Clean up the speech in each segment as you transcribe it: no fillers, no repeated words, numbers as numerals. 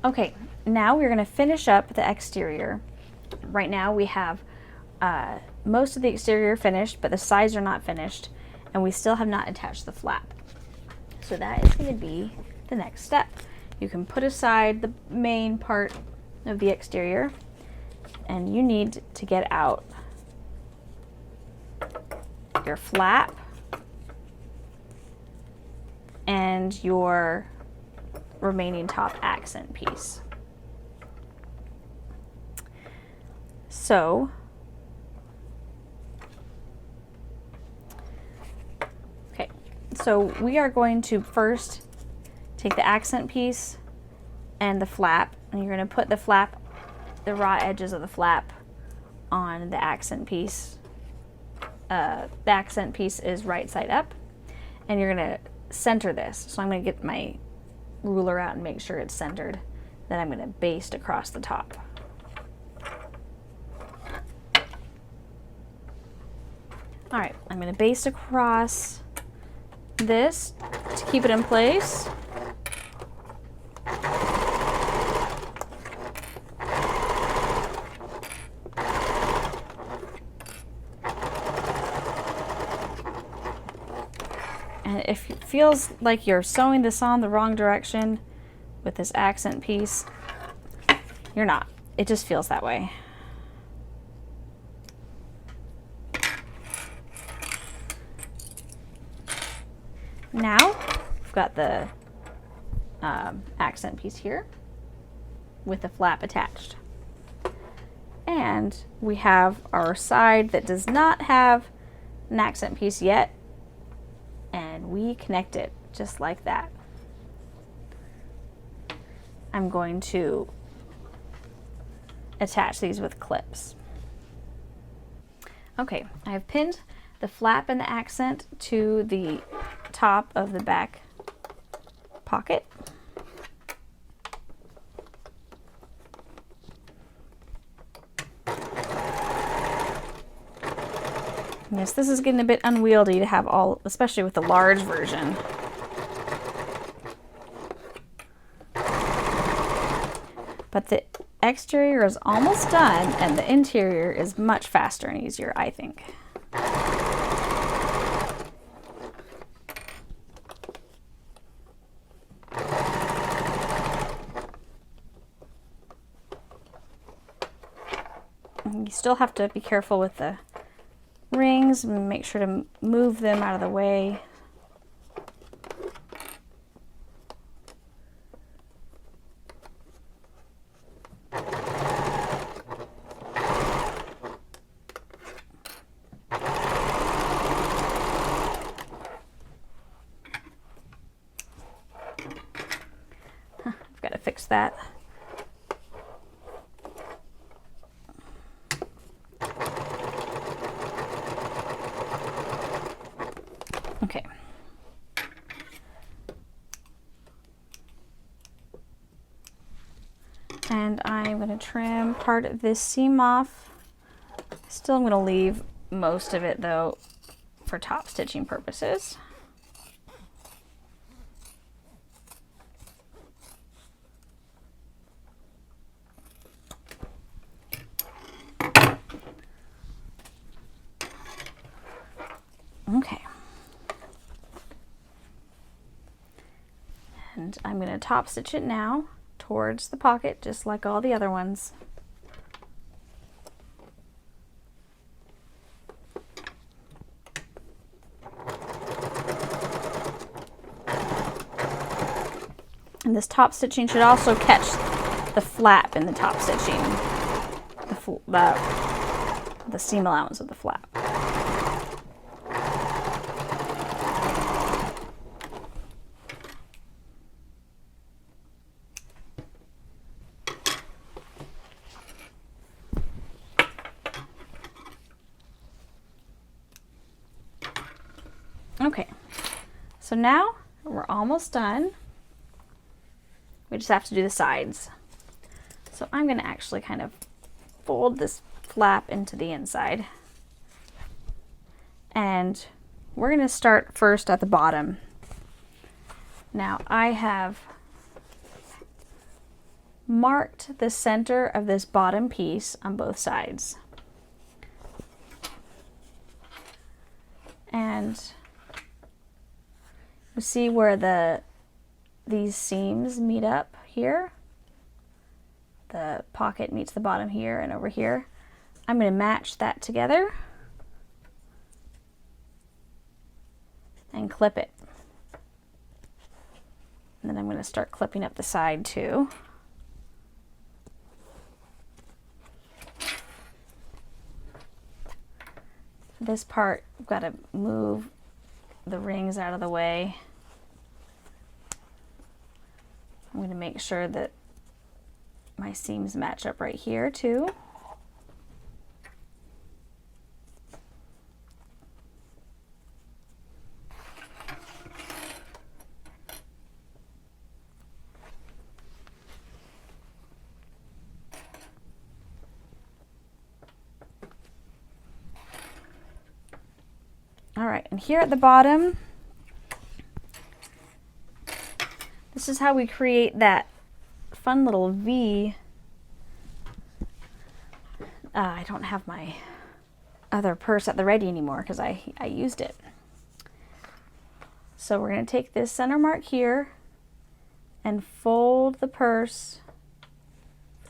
Okay, now we're going to finish up the exterior. Right now we have most of the exterior finished, but the sides are not finished, and we still have not attached the flap. So that is going to be the next step. You can put aside the main part of the exterior, and you need to get out your flap and your remaining top accent piece. So, okay, so we are going to first take the accent piece and the flap, and you're going to put the flap, the raw edges of the flap, on the accent piece. The accent piece is right side up, and you're going to center this. So I'm going to get my ruler out and make sure it's centered. Then I'm going to baste across the top. All right, I'm going to baste across this to keep it in place. And if it feels like you're sewing this on the wrong direction with this accent piece, you're not. It just feels that way. Now, we've got the accent piece here with the flap attached. And we have our side that does not have an accent piece yet, and we connect it just like that. I'm going to attach these with clips. Okay, I have pinned the flap and the accent to the top of the back pocket. Yes, this is getting a bit unwieldy to have all, especially with the large version. But the exterior is almost done, and the interior is much faster and easier, I think. You still have to be careful with the rings and make sure to move them out of the way. I've got to fix that. Okay. And I'm going to trim part of this seam off. Still, I'm going to leave most of it though for top stitching purposes. Okay. And I'm going to top stitch it now towards the pocket, just like all the other ones. And this top stitching should also catch the flap in the top stitching, the seam allowance of the flap. Okay, so now we're almost done. We just have to do the sides. So I'm going to actually kind of fold this flap into the inside. And we're going to start first at the bottom. Now I have marked the center of this bottom piece on both sides. And you see where these seams meet up here. The pocket meets the bottom here and over here. I'm going to match that together and clip it. And then I'm going to start clipping up the side too. This part, I've got to move the rings out of the way. I'm going to make sure that my seams match up right here too. All right, and here at the bottom, this is how we create that fun little V. I don't have my other purse at the ready anymore because I used it. So we're going to take this center mark here and fold the purse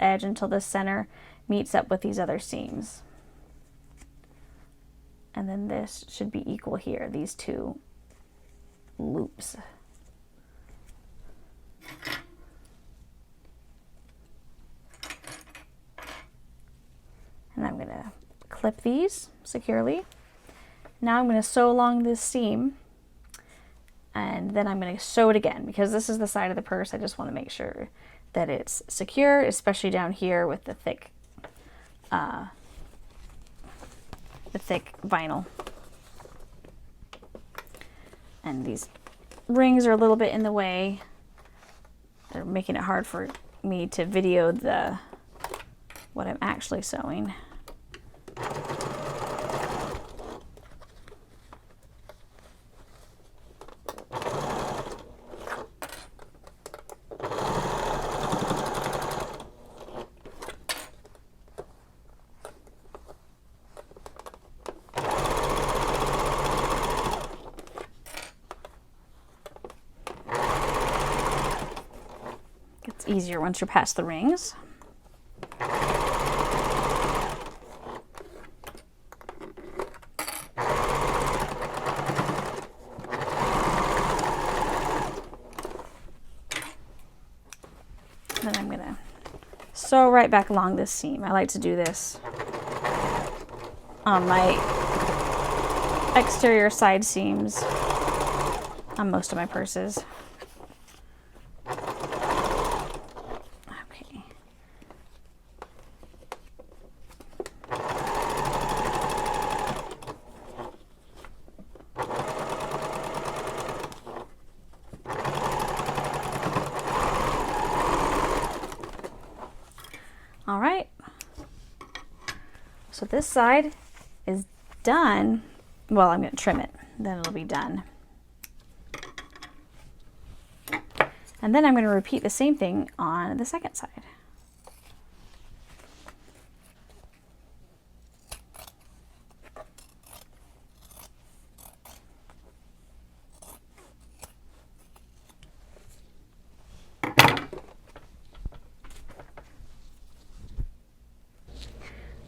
edge until the center meets up with these other seams. And then this should be equal here, these two loops. And I'm going to clip these securely. Now I'm going to sew along this seam, and then I'm going to sew it again because this is the side of the purse. I just want to make sure that it's secure, especially down here with the thick vinyl. And these rings are a little bit in the way. They're making it hard for me to video what I'm actually sewing. It's easier once you're past the rings. Then I'm going to sew right back along this seam. I like to do this on my exterior side seams on most of my purses. Okay. All right, so this side is done. Well, I'm going to trim it, then it'll be done. And then I'm going to repeat the same thing on the second side.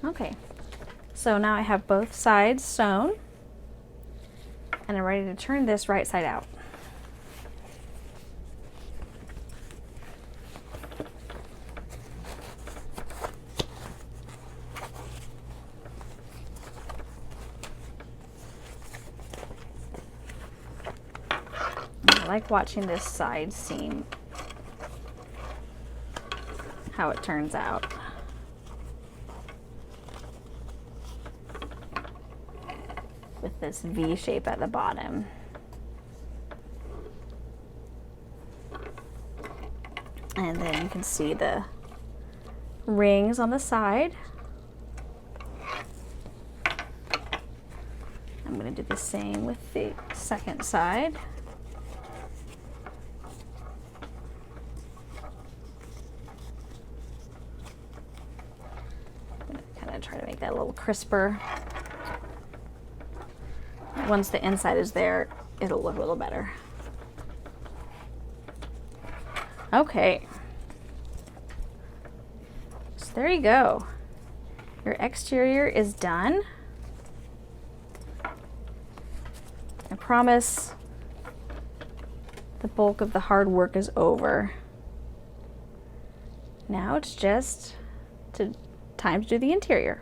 Okay, so now I have both sides sewn, and I'm ready to turn this right side out. I like watching this side seam, how it turns out. With this V shape at the bottom. And then you can see the rings on the side. I'm going to do the same with the second side. Try to make that a little crisper. Once the inside is there, it'll look a little better. Okay. So there you go. Your exterior is done. I promise the bulk of the hard work is over. Now it's just time to do the interior.